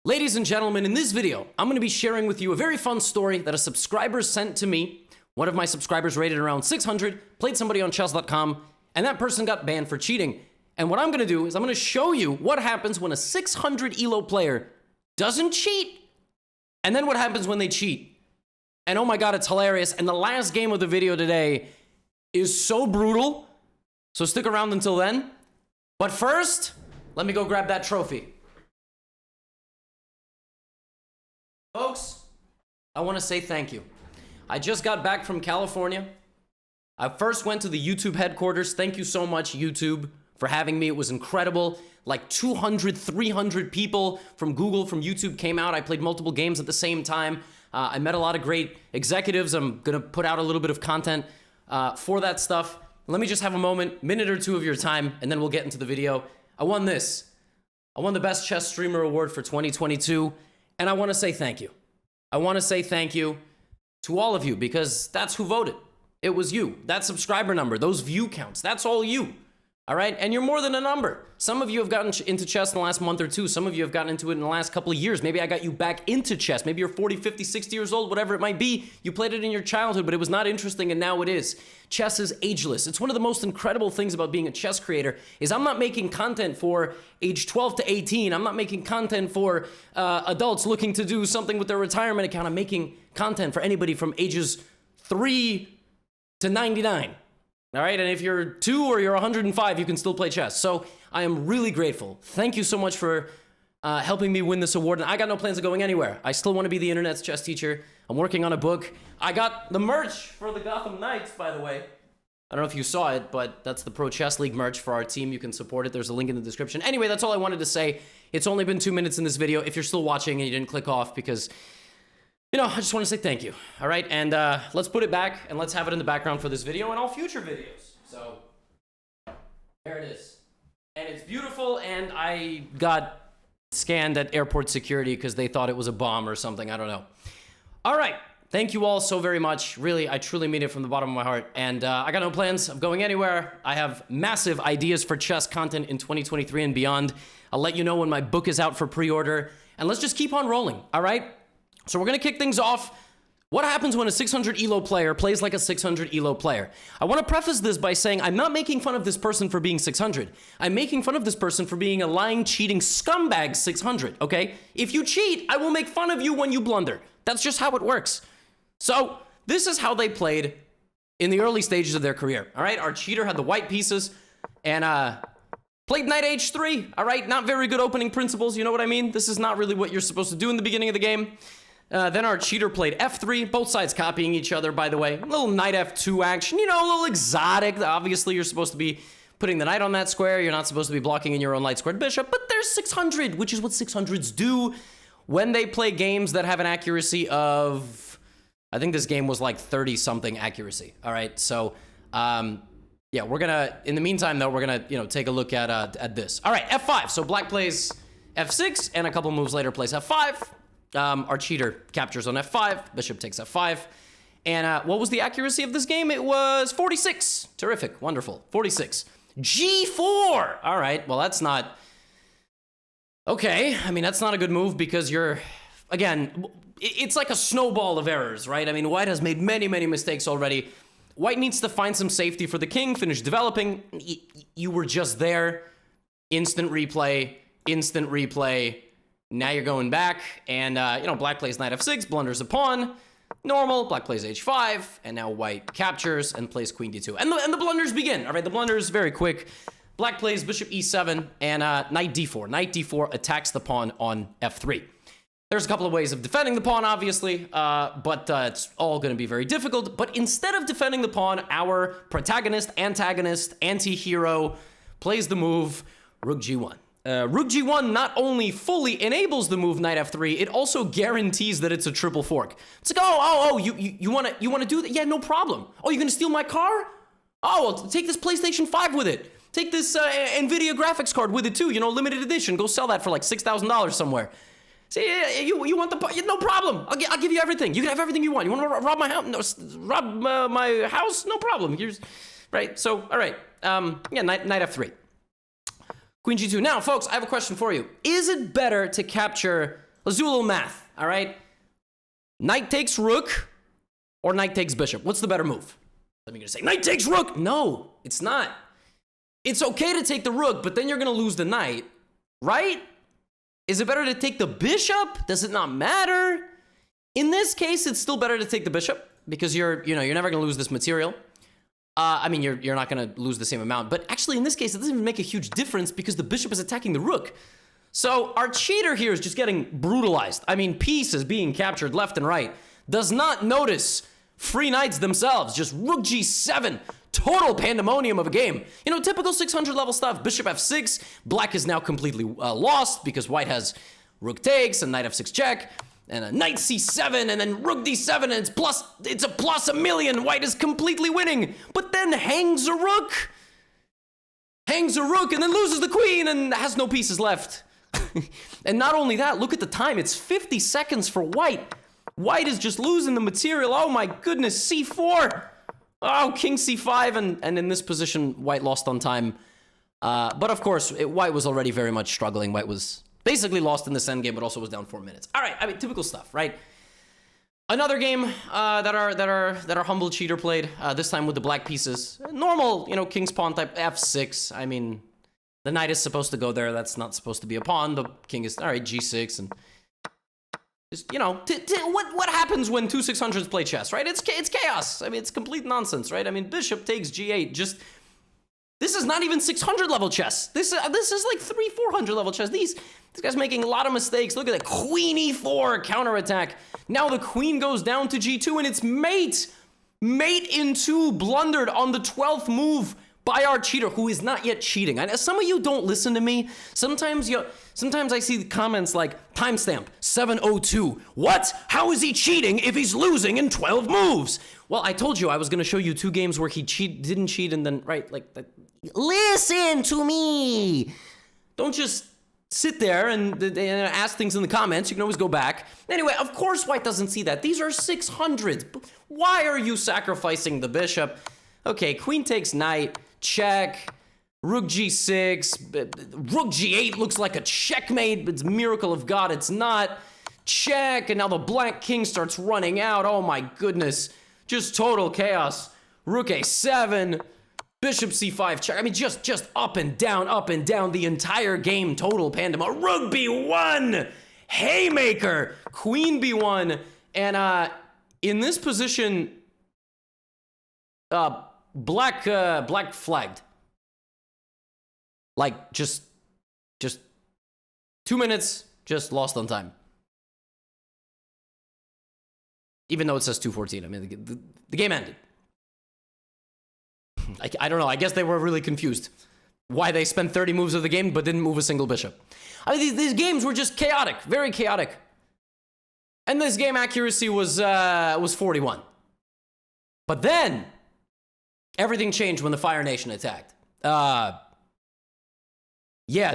Ladies and gentlemen, in this video, I'm going to be sharing with you a very fun story that a subscriber sent to me. One of my subscribers rated around 600, played somebody on chess.com, and that person got banned for cheating. And what I'm going to do is I'm going to show you what happens when a 600 ELO player doesn't cheat, and then what happens when they cheat. And oh my god, it's hilarious. And the last game of the video today is so brutal, so stick around until then. But first, let me go grab that trophy. Folks, I want to say thank you. I just got back from California. I first went to the YouTube headquarters. Thank you so much, YouTube, for having me. It was incredible. Like 200, 300 people from Google, from YouTube came out. I played multiple games at the same time. I met a lot of great executives. I'm going to put out a little bit of content for that stuff. Let me just have a minute or two of your time, and then we'll get into the video. I won this. I won the Best Chess Streamer Award for 2022. And I want to say thank you. I want to say thank you to all of you because that's who voted. It was you. That subscriber number, those view counts, that's all you. All right? And you're more than a number. Some of you have gotten into chess in the last month or two. Some of you have gotten into it in the last couple of years. Maybe I got you back into chess. Maybe you're 40, 50, 60 years old, whatever it might be. You played it in your childhood, but it was not interesting, and now it is. Chess is ageless. It's one of the most incredible things about being a chess creator is I'm not making content for age 12 to 18. I'm not making content for adults looking to do something with their retirement account. I'm making content for anybody from ages 3 to 99. All right, and if you're 2 or you're 105, you can still play chess. So I am really grateful. Thank you so much for helping me win this award. And I got no plans of going anywhere. I still want to be the internet's chess teacher. I'm working on a book. I got the merch for the Gotham Knights, by the way. I don't know if you saw it, but that's the Pro Chess League merch for our team. You can support it. There's a link in the description. Anyway, that's all I wanted to say. It's only been 2 minutes in this video. If you're still watching and you didn't click off because, you know, I just want to say thank you. All right, and let's put it back and let's have it in the background for this video and all future videos. So there it is. And it's beautiful, and I got scanned at airport security because they thought it was a bomb or something. I don't know. All right. Thank you all so very much. Really, I truly mean it from the bottom of my heart. And I got no plans of going anywhere. I have massive ideas for chess content in 2023 and beyond. I'll let you know when my book is out for pre-order. And let's just keep on rolling, all right? So we're going to kick things off. What happens when a 600 ELO player plays like a 600 ELO player? I want to preface this by saying I'm not making fun of this person for being 600. I'm making fun of this person for being a lying, cheating scumbag 600, okay? If you cheat, I will make fun of you when you blunder. That's just how it works. So this is how they played in the early stages of their career, all right? Our cheater had the white pieces and played knight h3, all right? Not very good opening principles, you know what I mean? This is not really what you're supposed to do in the beginning of the game. Then our cheater played f3, both sides copying each other, by the way. A little knight f2 action, you know, a little exotic. Obviously, you're supposed to be putting the knight on that square. You're not supposed to be blocking in your own light squared bishop, but there's 600, which is what 600s do when they play games that have an accuracy of... I think this game was like 30-something accuracy, all right? So, yeah, we're gonna... In the meantime, though, we're gonna, you know, take a look at this. All right, f5. So black plays f6, and a couple moves later plays f5. Our cheater captures on f5, bishop takes f5, and what was the accuracy of this game? It was 46. Terrific, wonderful, 46. g4. All right, well, that's not okay. I mean, that's not a good move because you're, again, it's like a snowball of errors, right? I mean, white has made many mistakes already. White needs to find some safety for the king, finish developing. You were just there. Instant replay. Now you're going back, and, you know, black plays knight f6, blunders a pawn. Normal, black plays h5, and now white captures and plays queen d2. And the blunders begin, all right? The blunders, very quick. Black plays bishop e7, and knight d4. Knight d4 attacks the pawn on f3. There's a couple of ways of defending the pawn, obviously, but it's all going to be very difficult. But instead of defending the pawn, our protagonist, antagonist, anti-hero plays the move rook g1. Rook g1 not only fully enables the move knight f3, it also guarantees that it's a triple fork. It's like, you want to do that? Yeah, no problem. Oh, you're going to steal my car? Oh, well, take this PlayStation 5 with it. Take this NVIDIA graphics card with it too, you know, limited edition. Go sell that for like $6,000 somewhere. See, you want the, no problem. I'll give you everything. You can have everything you want. You want to rob my house? No, rob my house? No problem. Right, so, all right. Yeah, knight f3. Queen g2. Now, folks, I have a question for you. Is it better to capture Let's do a little math, all right? Knight takes rook or knight takes bishop. What's the better move? Let me just say, knight takes rook. No, it's not. It's okay to take the rook, but then you're going to lose the knight, right? Is it better to take the bishop? Does it not matter? In this case, it's still better to take the bishop because you're never going to lose this material. I mean, you're not going to lose the same amount, but actually in this case, it doesn't even make a huge difference because the bishop is attacking the rook. So our cheater here is just getting brutalized. I mean, pieces being captured left and right. Does not notice free knights themselves. Just rook g7. Total pandemonium of a game. You know, typical 600 level stuff. Bishop f6. Black is now completely lost because white has rook takes and knight f6 check. And a knight c7 and then rook d7 and it's a plus a million. White is completely winning. But then hangs a rook. Hangs a rook and then loses the queen and has no pieces left. And not only that, look at the time. It's 50 seconds for white. White is just losing the material. Oh my goodness, c4. Oh, king c5, and in this position, white lost on time. But of course, white was already very much struggling. White was basically lost in this endgame, but also was down 4 minutes. All right, I mean, typical stuff, right? Another game that our humble cheater played, this time with the black pieces. Normal, you know, king's pawn type f6. I mean, the knight is supposed to go there. That's not supposed to be a pawn. The king is, all right, g6, and just, you know, what happens when two 600s play chess, right? It's chaos. I mean, it's complete nonsense, right? I mean, bishop takes g8. Just, this is not even 600 level chess. This is like 400 level chess. This guy's making a lot of mistakes. Look at that, queen e4 counterattack. Now the queen goes down to g2, and it's mate in 2 blundered on the 12th move by our cheater, who is not yet cheating. Some of you don't listen to me. Sometimes I see comments like, timestamp, 7:02. What? How is he cheating if he's losing in 12 moves? Well, I told you I was going to show you 2 games where he didn't cheat, and then, right, like, listen to me. Don't just sit there and ask things in the comments. You can always go back. Anyway, of course white doesn't see that. These are 600s. Why are you sacrificing the bishop? Okay, queen takes knight. Check, rook g6, rook g8 looks like a checkmate, but it's a miracle of God, it's not. Check, and now the black king starts running out. Oh my goodness, just total chaos. Rook a7, bishop c5 check. I mean, just up and down the entire game. Total pandemonium. Rook b1, haymaker, queen b1, and in this position, Black flagged. Like, just 2 minutes, just lost on time. Even though it says 2:14, I mean, the game ended. I don't know, I guess they were really confused. Why they spent 30 moves of the game but didn't move a single bishop. I mean, these games were just chaotic, very chaotic. And this game accuracy was 41. But then everything changed when the Fire Nation attacked. Yeah,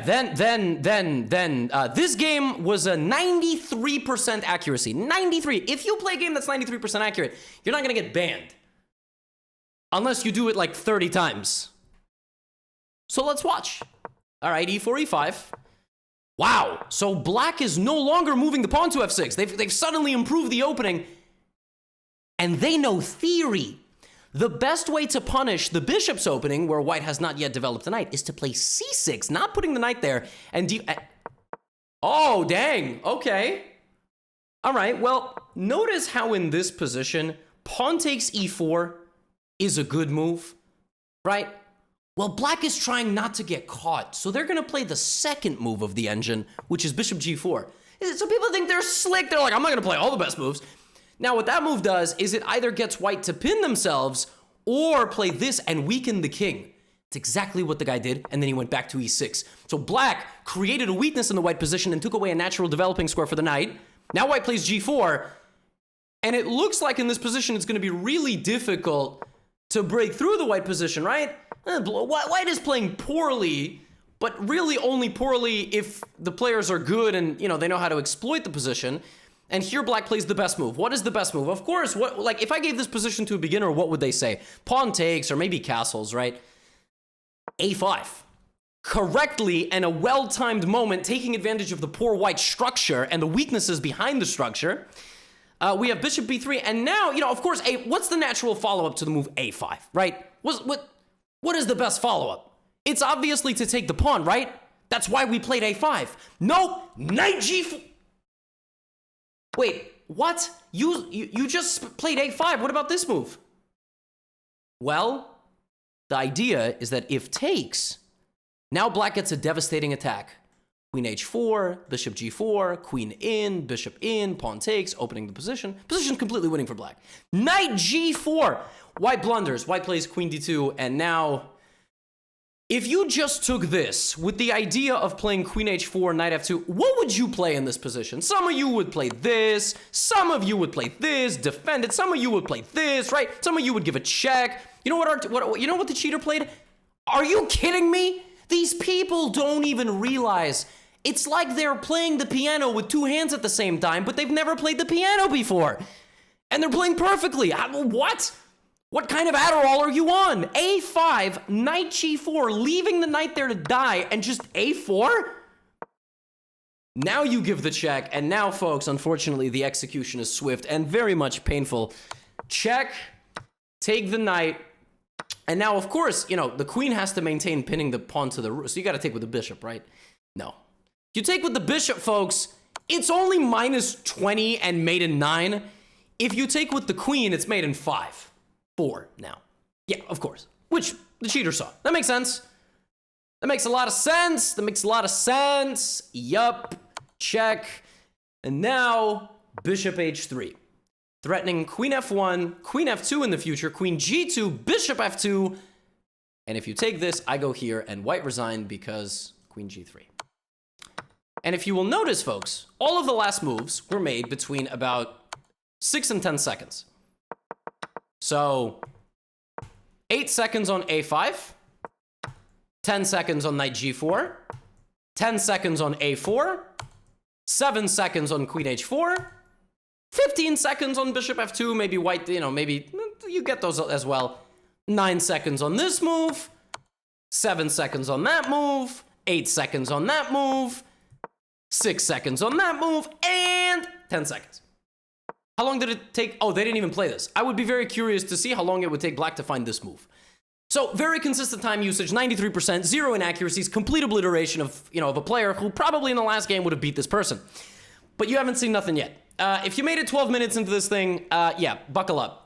then this game was a 93% accuracy. 93. If you play a game that's 93% accurate, you're not gonna get banned. Unless you do it like 30 times. So let's watch. All right, e4, e5. Wow, so black is no longer moving the pawn to f6. They've suddenly improved the opening. And they know theory. The best way to punish the bishop's opening, where white has not yet developed a knight, is to play c6, not putting the knight there. And oh, dang, okay. All right, well, notice how in this position, pawn takes e4 is a good move, right? Well, black is trying not to get caught, so they're gonna play the second move of the engine, which is bishop g4. So people think they're slick. They're like, I'm not gonna play all the best moves. Now, what that move does is it either gets white to pin themselves or play this and weaken the king. It's exactly what the guy did, and then he went back to e6. So black created a weakness in the white position and took away a natural developing square for the knight. Now white plays g4, and it looks like in this position it's going to be really difficult to break through the white position, right? White is playing poorly, but really only poorly if the players are good and, you know, they know how to exploit the position. And here black plays the best move. What is the best move? Of course, like if I gave this position to a beginner, what would they say? Pawn takes or maybe castles, right? a5. correctly and a well-timed moment, taking advantage of the poor white structure and the weaknesses behind the structure. We have bishop b3, and now, you know, of course, what's the natural follow-up to the move a5, right? What is the best follow-up? It's obviously to take the pawn, right? That's why we played a5. Nope, knight g4. Wait, what? You just played a5. What about this move? Well, the idea is that if takes, now black gets a devastating attack. Queen h4, bishop g4, queen in, bishop in, pawn takes, opening the position. Position completely winning for black. Knight g4. White blunders. White plays queen d2, and now, if you just took this with the idea of playing queen h4, knight f2, what would you play in this position? Some of you would play this. Some of you would play this, defend it. Some of you would play this, right? Some of you would give a check. You know you know what the cheater played? Are you kidding me? These people don't even realize. It's like they're playing the piano with two hands at the same time, but they've never played the piano before. And they're playing perfectly. What? What kind of Adderall are you on? a5, knight g4, leaving the knight there to die, and just a4? Now you give the check, and now, folks, unfortunately, the execution is swift and very much painful. Check, take the knight, and now, of course, you know, the queen has to maintain pinning the pawn to the rook, so you gotta take with the bishop, right? No. You take with the bishop, folks, it's only minus 20 and mate in 9. If you take with the queen, it's mate in 5. 4 now. Yeah, of course. Which the cheater saw. That makes sense. That makes a lot of sense. That makes a lot of sense. Yup. Check. And now, bishop h3. Threatening queen f1, queen f2 in the future, queen g2, bishop f2. And if you take this, I go here, and white resigned because queen g3. And if you will notice, folks, all of the last moves were made between about 6 and 10 seconds. So, 8 seconds on a5, 10 seconds on knight g4, 10 seconds on a4, 7 seconds on queen h4, 15 seconds on bishop f2, maybe white, you know, maybe you get those as well. 9 seconds on this move, 7 seconds on that move, 8 seconds on that move, 6 seconds on that move, and 10 seconds. How long did it take? Oh, they didn't even play this. I would be very curious to see how long it would take black to find this move. So very consistent time usage, 93%, 0 inaccuracies, complete obliteration of, you know, of a player who probably in the last game would have beat this person. But you haven't seen nothing yet. If you made it 12 minutes into this thing, yeah, buckle up.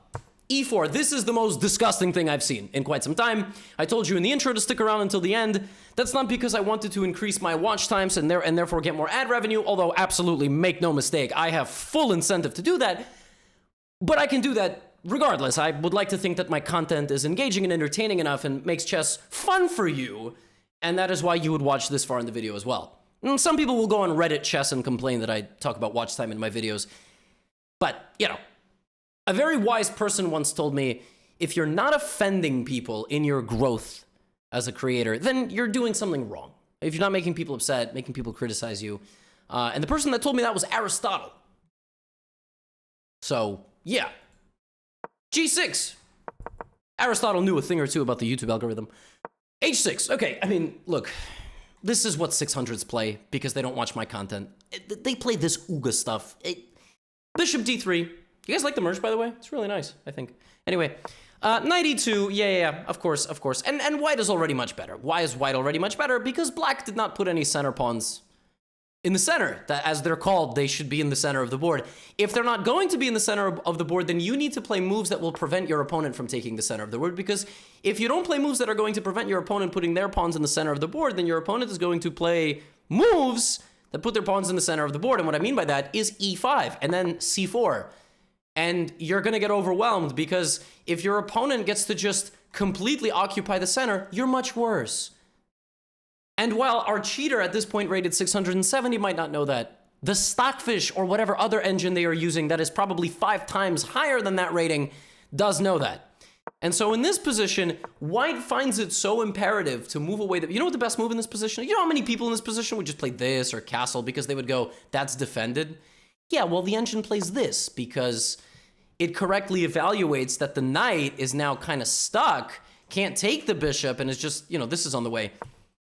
E4, this is the most disgusting thing I've seen in quite some time. I told you in the intro to stick around until the end. That's not because I wanted to increase my watch times and therefore get more ad revenue, although absolutely make no mistake, I have full incentive to do that. But I can do that regardless. I would like to think that my content is engaging and entertaining enough and makes chess fun for you, and that is why you would watch this far in the video as well. Some people will go on Reddit chess and complain that I talk about watch time in my videos, but, you know, a very wise person once told me, if you're not offending people in your growth as a creator, then you're doing something wrong. If you're not making people upset, making people criticize you. And the person that told me that was Aristotle. So, yeah. G6. Aristotle knew a thing or two about the YouTube algorithm. H6. Okay, I mean, look. This is what 600s play because they don't watch my content. They play this Ooga stuff. Bishop D3. You guys like the merge, by the way? It's really nice, I think. Anyway, knight e2, yeah, of course. And white is already much better. Why is white already much better? Because black did not put any center pawns in the center. That, as they're called, they should be in the center of the board. If they're not going to be in the center of the board, then you need to play moves that will prevent your opponent from taking the center of the board. Because if you don't play moves that are going to prevent your opponent putting their pawns in the center of the board, then your opponent is going to play moves that put their pawns in the center of the board. And what I mean by that is e5 and then c4. And you're going to get overwhelmed because if your opponent gets to just completely occupy the center, you're much worse. And while our cheater at this point rated 670 might not know that, the Stockfish or whatever other engine they are using that is probably 5 times higher than that rating does know that. And so in this position, white finds it so imperative to move away. You know what the best move in this position? You know how many people in this position would just play this or castle because they would go, that's defended? Yeah, well, the engine plays this because it correctly evaluates that the knight is now kind of stuck, can't take the bishop, and is just, you know, this is on the way.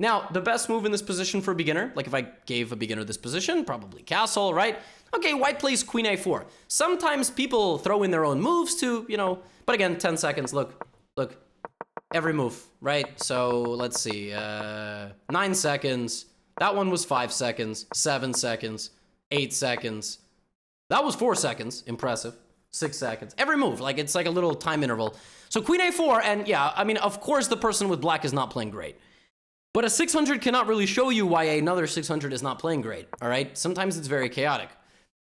Now, the best move in this position for a beginner, like if I gave a beginner this position, probably castle, right? Okay, white plays queen a4. Sometimes people throw in their own moves to, you know, but again, 10 seconds, look, every move, right? So let's see, 9 seconds. That one was 5 seconds, 7 seconds, 8 seconds. That was 4 seconds, impressive. 6 seconds, every move, like it's like a little time interval. So queen a4, and yeah, I mean, of course the person with black is not playing great. But a 600 cannot really show you why another 600 is not playing great, all right? Sometimes it's very chaotic.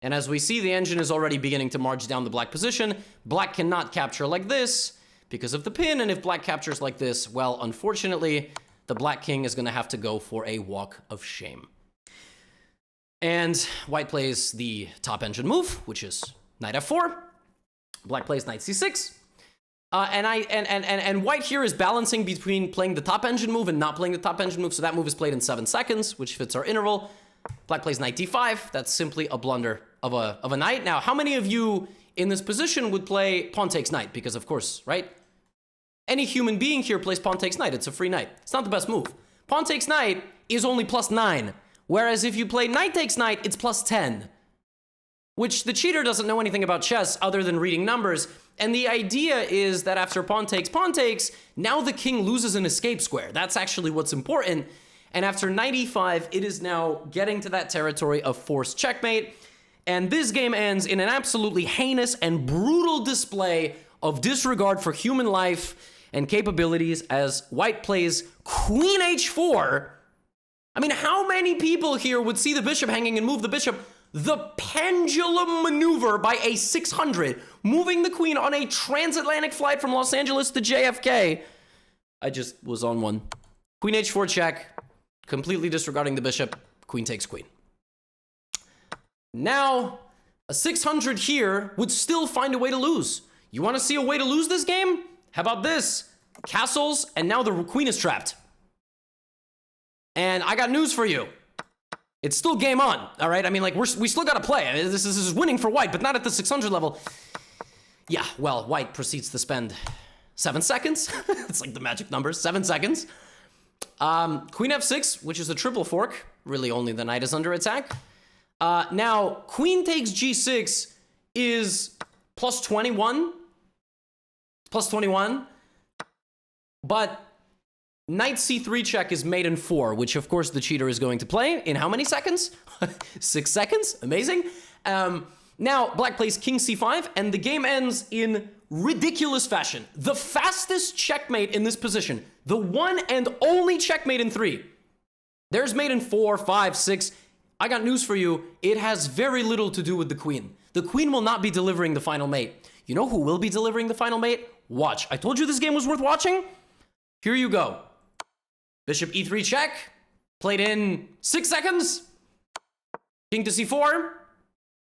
And as we see, the engine is already beginning to march down the black position. Black cannot capture like this because of the pin, and if black captures like this, well, unfortunately, the black king is gonna have to go for a walk of shame. And white plays the top engine move, which is knight f4. Black plays knight c6. And white here is balancing between playing the top engine move and not playing the top engine move, so that move is played in 7 seconds, which fits our interval. Black plays knight d5. That's simply a blunder of a knight. Now, how many of you in this position would play pawn takes knight? Because of course, right? Any human being here plays pawn takes knight. It's a free knight. It's not the best move. Pawn takes knight is only +9, whereas if you play knight takes knight, it's +10. Which the cheater doesn't know anything about chess other than reading numbers. And the idea is that after pawn takes, now the king loses an escape square. That's actually what's important. And after knight e5, it is now getting to that territory of forced checkmate. And this game ends in an absolutely heinous and brutal display of disregard for human life and capabilities as white plays queen h4. I mean, how many people here would see the bishop hanging and move the bishop? The pendulum maneuver by a 600, moving the queen on a transatlantic flight from Los Angeles to JFK. I just was on one. Queen h4 check, completely disregarding the bishop. Queen takes queen. Now, a 600 here would still find a way to lose. You want to see a way to lose this game? How about this? Castles, and now the queen is trapped. And I got news for you. It's still game on, all right? I mean, like, we still got to play. I mean, this is winning for white, but not at the 600 level. Yeah, well, white proceeds to spend 7 seconds. It's like the magic number, 7 seconds. Queen f6, which is a triple fork. Really, only the knight is under attack. Now, queen takes g6 is +21. +21. But knight c3 check is mate in 4, which of course the cheater is going to play in how many seconds? 6 seconds, amazing. Now black plays king c5 and the game ends in ridiculous fashion. The fastest checkmate in this position, the one and only checkmate in 3. There's mate in 4, 5, 6. I got news for you. It has very little to do with the queen. The queen will not be delivering the final mate. You know who will be delivering the final mate? Watch. I told you this game was worth watching. Here you go. Bishop e3 check, played in 6 seconds. King to c4.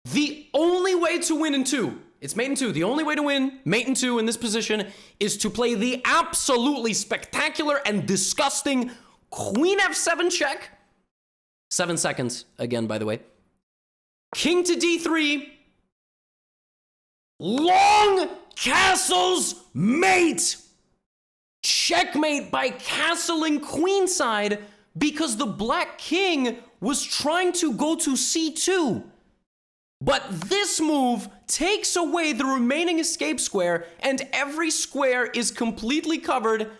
The only way to win in 2, it's mate in 2. The only way to win mate in 2 in this position is to play the absolutely spectacular and disgusting queen f7 check. 7 seconds, again, by the way. King to d3. Long castles mate. Checkmate by castling queenside because the black king was trying to go to c2. But this move takes away the remaining escape square and every square is completely covered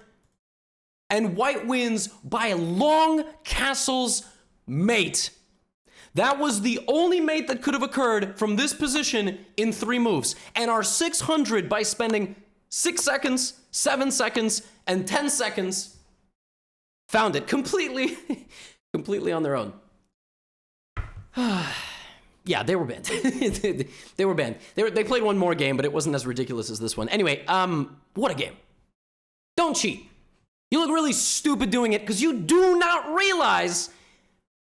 and white wins by long castles mate. That was the only mate that could have occurred from this position in 3 moves. And our 600 by spending 6 seconds, 7 seconds, and 10 seconds, found it completely, completely on their own. Yeah, they were banned. They were banned. They played one more game, but it wasn't as ridiculous as this one. Anyway, what a game. Don't cheat. You look really stupid doing it because you do not realize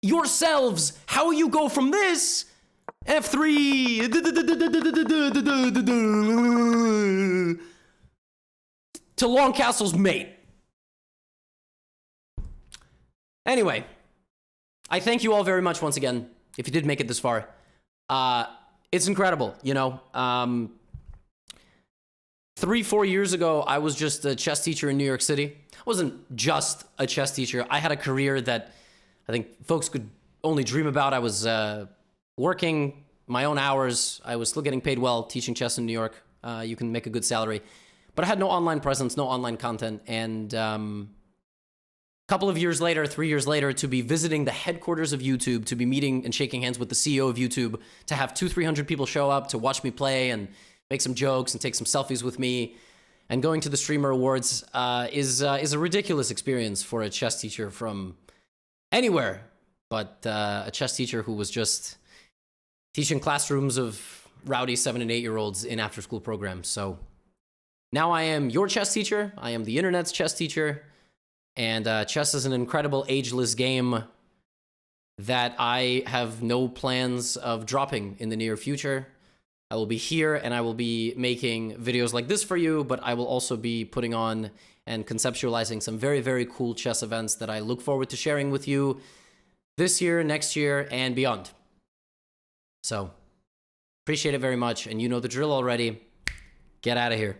yourselves how you go from this F3 to long castles mate. Anyway, I thank you all very much once again, if you did make it this far. It's incredible, you know. 3-4 years ago, I was just a chess teacher in New York City. wasn't just a chess teacher. I had a career that I think folks could only dream about. I was working my own hours. I was still getting paid well teaching chess in New York. You can make a good salary. But I had no online presence, no online content. And a couple of years later, 3 years later, to be visiting the headquarters of YouTube, to be meeting and shaking hands with the CEO of YouTube, to have 200-300 people show up to watch me play and make some jokes and take some selfies with me, and going to the Streamer Awards is a ridiculous experience for a chess teacher from anywhere, but a chess teacher who was just teaching classrooms of rowdy 7- and 8-year-olds in after-school programs. So now I am your chess teacher. I am the internet's chess teacher. And chess is an incredible ageless game that I have no plans of dropping in the near future. I will be here and I will be making videos like this for you, but I will also be putting on and conceptualizing some very, very cool chess events that I look forward to sharing with you this year, next year, and beyond. So, appreciate it very much, and you know the drill already. Get out of here.